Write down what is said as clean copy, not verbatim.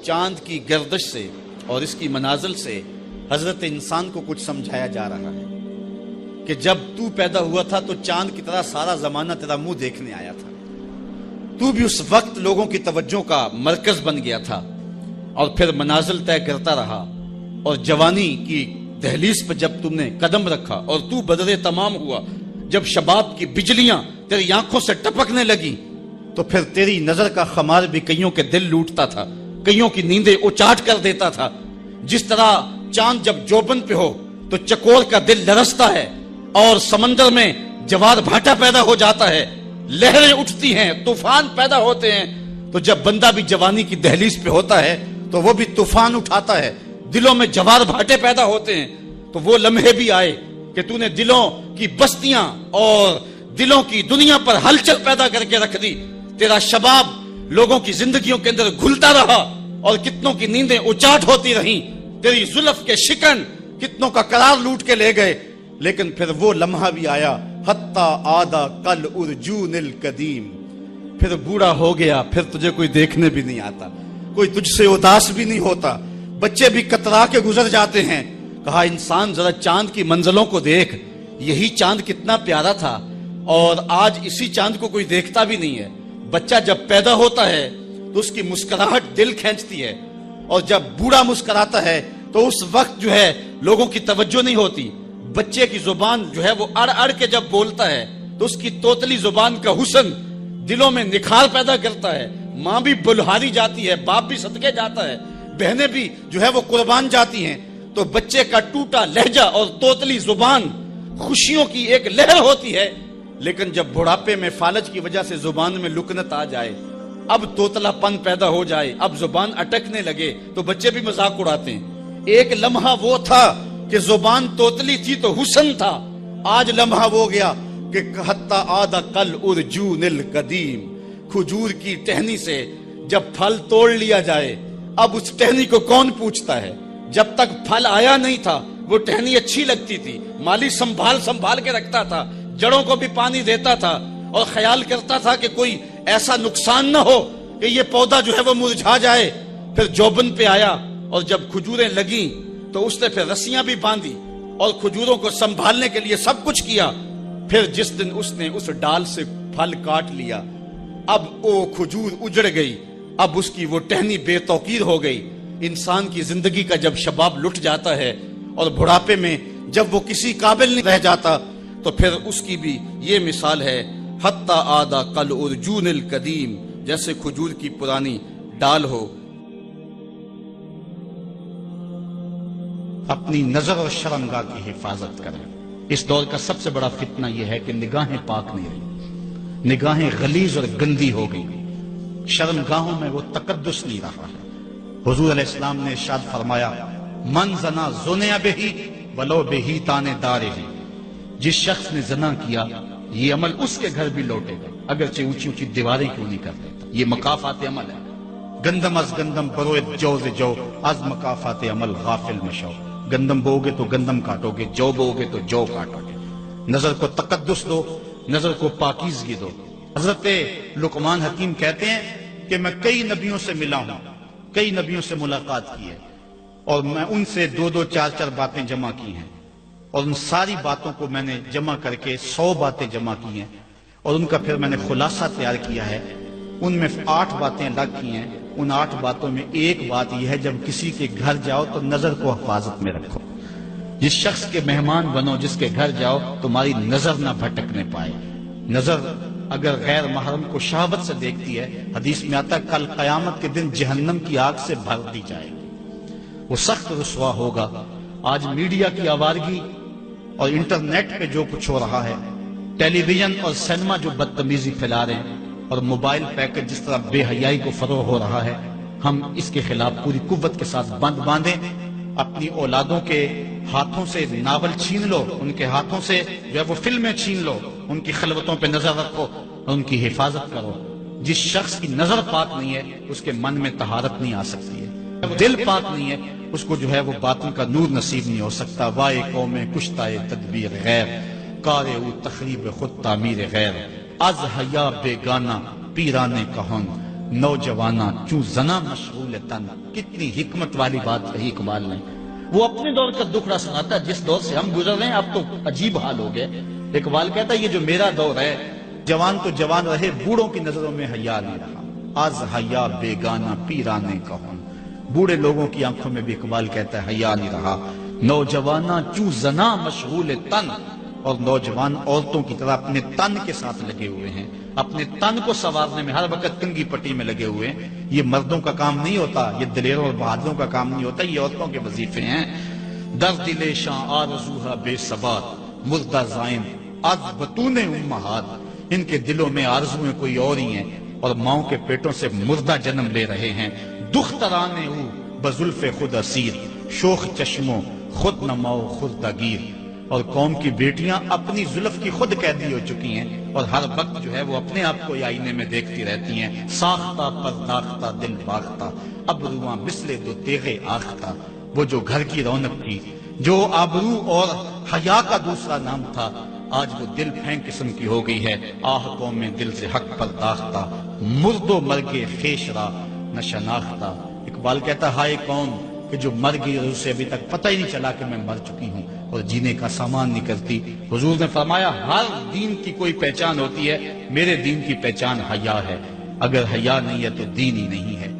چاند کی گردش سے اور اس کی منازل سے حضرت انسان کو کچھ سمجھایا جا رہا ہے کہ جب تو پیدا ہوا تھا تو چاند کی طرح سارا زمانہ تیرا منہ دیکھنے آیا تھا، تو بھی اس وقت لوگوں کی توجہ کا مرکز بن گیا تھا، اور پھر منازل طے کرتا رہا، اور جوانی کی دہلیز پہ جب تم نے قدم رکھا اور تو بدر تمام ہوا، جب شباب کی بجلیاں تیری آنکھوں سے ٹپکنے لگی، تو پھر تیری نظر کا خمار بھی کئیوں کے دل لوٹتا تھا، کئیوں کی نیندیں اچاٹ کر دیتا تھا۔ جس طرح چاند جب جوبن پہ ہو تو چکور کا دل لرزتا ہے، اور سمندر میں جوار بھاٹا پیدا ہو جاتا ہے، لہریں اٹھتی ہیں، طوفان پیدا ہوتے ہیں، تو جب بندہ بھی جوانی کی دہلیز پہ ہوتا ہے تو وہ بھی طوفان اٹھاتا ہے، دلوں میں جوار بھاٹے پیدا ہوتے ہیں۔ تو وہ لمحے بھی آئے کہ تو نے دلوں کی بستیاں اور دلوں کی دنیا پر ہلچل پیدا کر کے رکھ دی۔ تیرا شباب لوگوں کی زندگیوں کے اندر گھلتا رہا اور کتنوں کی نیندیں اچاٹ ہوتی رہیں، تیری زلف کے شکن کتنوں کا قرار لوٹ کے لے گئے، لیکن پھر وہ لمحہ بھی آیا، حتی آدھا کل ارجون القدیم، پھر بوڑھا ہو گیا، پھر تجھے کوئی دیکھنے بھی نہیں آتا، کوئی تجھ سے اداس بھی نہیں ہوتا، بچے بھی کترا کے گزر جاتے ہیں۔ کہا انسان ذرا چاند کی منزلوں کو دیکھ، یہی چاند کتنا پیارا تھا، اور آج اسی چاند کو کوئی دیکھتا بھی نہیں ہے۔ بچہ جب پیدا ہوتا ہے تو اس کی مسکراہٹ دل کھینچتی ہے، اور جب بوڑھا مسکراتا ہے تو اس وقت جو ہے لوگوں کی توجہ نہیں ہوتی۔ بچے کی زبان جو ہے وہ اڑ اڑ کے جب بولتا ہے تو اس کی توتلی زبان کا حسن دلوں میں نکھار پیدا کرتا ہے، ماں بھی بلہاری جاتی ہے، باپ بھی صدقے جاتا ہے، بہنیں بھی جو ہے وہ قربان جاتی ہیں۔ تو بچے کا ٹوٹا لہجہ اور توتلی زبان خوشیوں کی ایک لہر ہوتی ہے، لیکن جب بڑھاپے میں فالج کی وجہ سے زبان میں لکنت آ جائے، اب توتلا پن پیدا ہو جائے، اب زبان اٹکنے لگے، تو بچے بھی مذاق اڑاتے ہیں۔ ایک لمحہ وہ تھا کہ زبان توتلی تھی تو حسن تھا، آج لمحہ وہ گیا کہ حتی آدھا کل ارجون القدیم، کھجور کی ٹہنی سے جب پھل توڑ لیا جائے، اب اس ٹہنی کو کون پوچھتا ہے؟ جب تک پھل آیا نہیں تھا وہ ٹہنی اچھی لگتی تھی، مالی سنبھال کے رکھتا تھا، جڑوں کو بھی پانی دیتا تھا، اور خیال کرتا تھا کہ کوئی ایسا نقصان نہ ہو کہ یہ پودا جو ہے وہ مرجھا جائے۔ پھر جوبن پہ آیا، اور جب کھجوریں لگیں تو اس نے پھر رسیاں بھی باندھی اور کھجوروں کو سنبھالنے کے لیے سب کچھ کیا۔ پھر جس دن اس نے اس ڈال سے پھل کاٹ لیا، اب وہ کھجور اجڑ گئی، اب اس کی وہ ٹہنی بے توقیر ہو گئی۔ انسان کی زندگی کا جب شباب لٹ جاتا ہے اور بڑھاپے میں جب وہ کسی قابل نہیں رہ جاتا، تو پھر اس کی بھی یہ مثال ہے، حتی آدھا کل ارجون القدیم، جیسے کھجور کی پرانی ڈال ہو۔ اپنی نظر اور شرمگاہ کی حفاظت کریں۔ اس دور کا سب سے بڑا فتنہ یہ ہے کہ نگاہیں پاک نہیں رہی، نگاہیں غلیظ اور گندی ہو گئی، شرمگاہوں میں وہ تقدس نہیں رہا ہے۔ حضور علیہ السلام نے ارشاد فرمایا، من زنا زنیا بہی ولو بہی تانے دارے ہی، جس شخص نے زنا کیا یہ عمل اس کے گھر بھی لوٹے گا، اگرچہ اونچی اونچی دیواریں کیوں نہیں کر دیتا۔ یہ مکافات عمل ہے۔ گندم از گندم بروید جو ز جو، از مکافات عمل غافل مشو۔ گندم بو گے تو گندم کاٹو گے، جو بو گے تو جو کاٹو گے۔ نظر کو تقدس دو، نظر کو پاکیزگی دو۔ حضرت لقمان حکیم کہتے ہیں کہ میں کئی نبیوں سے ملا ہوں، کئی نبیوں سے ملاقات کی ہے، اور میں ان سے 2-2 4-4 باتیں جمع کی ہیں، اور ان ساری باتوں کو میں نے جمع کر کے 100 باتیں جمع کی ہیں، اور ان کا پھر میں نے خلاصہ تیار کیا ہے۔ ان میں 8 باتیں الگ کی ہیں، ان 8 باتوں میں ایک بات یہ ہے، جب کسی کے گھر جاؤ تو نظر کو حفاظت میں رکھو۔ جس شخص کے مہمان بنو، جس کے گھر جاؤ، تمہاری نظر نہ بھٹکنے پائے۔ نظر اگر غیر محرم کو شہوت سے دیکھتی ہے، حدیث میں آتا ہے کل قیامت کے دن جہنم کی آگ سے بھر دی جائے گی، وہ سخت رسوا ہوگا۔ آج میڈیا کی آوارگی اور انٹرنیٹ پہ جو کچھ ہو رہا ہے، ٹیلی ویژن اور سینما جو بدتمیزی پھیلا رہے ہیں، اور موبائل پیکج جس طرح بے حیائی کو فروغ ہو رہا ہے، ہم اس کے خلاف پوری قوت کے ساتھ بند باندھیں۔ اپنی اولادوں کے ہاتھوں سے ناول چھین لو، ان کے ہاتھوں سے جو ہے وہ فلمیں چھین لو، ان کی خلوتوں پہ نظر رکھو اور ان کی حفاظت کرو۔ جس شخص کی نظر پاک نہیں ہے اس کے من میں طہارت نہیں آ سکتی ہے، دل پاک نہیں ہے اس کو جو ہے وہ باطن کا نور نصیب نہیں ہو سکتا۔ وائے قوم کشتائے تدبیر غیر، کارے تخریب خود تعمیر غیر، از حیا بیگانہ پیرانے کہن، نوجوانا چوں زنا مشغول تن. کتنی حکمت والی بات کہی اقبال نے. وہ اپنے دور کا دکھڑا سناتا ہے جس دور سے ہم گزر رہے ہیں. اب تو عجیب حال ہو گئے. اقبال کہتا ہے یہ جو میرا دور ہے، جوان تو جوان رہے، بوڑھوں کی نظروں میں حیا نہیں رہا. آز حیا بیگانہ پیرانے کہن. بوڑھے لوگوں کی آنکھوں میں بھی اقبال کہتا ہے حیا نہیں رہا. نوجوانا چوں زنا مشغول تن. اور نوجوان عورتوں کی طرح اپنے تن کے ساتھ لگے ہوئے ہیں، اپنے تن کو سنوارنے میں ہر وقت کنگھی پٹی میں لگے ہوئے ہیں. یہ مردوں کا کام نہیں ہوتا، یہ دلیروں اور بہادروں کا کام نہیں ہوتا، یہ عورتوں کے وظیفے ہیں. در دل شاں آرزوہا بے ثبات مردہ زائن از بطون امہات. ان کے دلوں میں آرزویں کوئی اور ہی ہیں اور ماؤں کے پیٹوں سے مردہ جنم لے رہے ہیں. دخترانے او بزلف خود اسیر شوخ چشموں خود نماؤ خود دگیر. اور قوم کی بیٹیاں اپنی زلف کی خود قیدی ہو چکی ہیں اور ہر وقت جو ہے وہ اپنے آپ کو آئینے میں دیکھتی رہتی ہیں. ساختہ پرداختہ دل باختہ ابروان مثل دو تیغے آختہ. وہ جو گھر کی رونق تھی، جو آبرو اور حیا کا دوسرا نام تھا، آج وہ دل پھینک قسم کی ہو گئی ہے. آہ قوم میں دل سے حق پرداختہ مرد و مرگے خیش را نہ شناختہ. اقبال کہتا ہائے قوم کہ جو مر گئی اور اسے ابھی تک پتہ ہی نہیں چلا کہ میں مر چکی ہوں اور جینے کا سامان نہیں کرتی. حضور نے فرمایا ہر دین کی کوئی پہچان ہوتی ہے، میرے دین کی پہچان حیا ہے. اگر حیا نہیں ہے تو دین ہی نہیں ہے.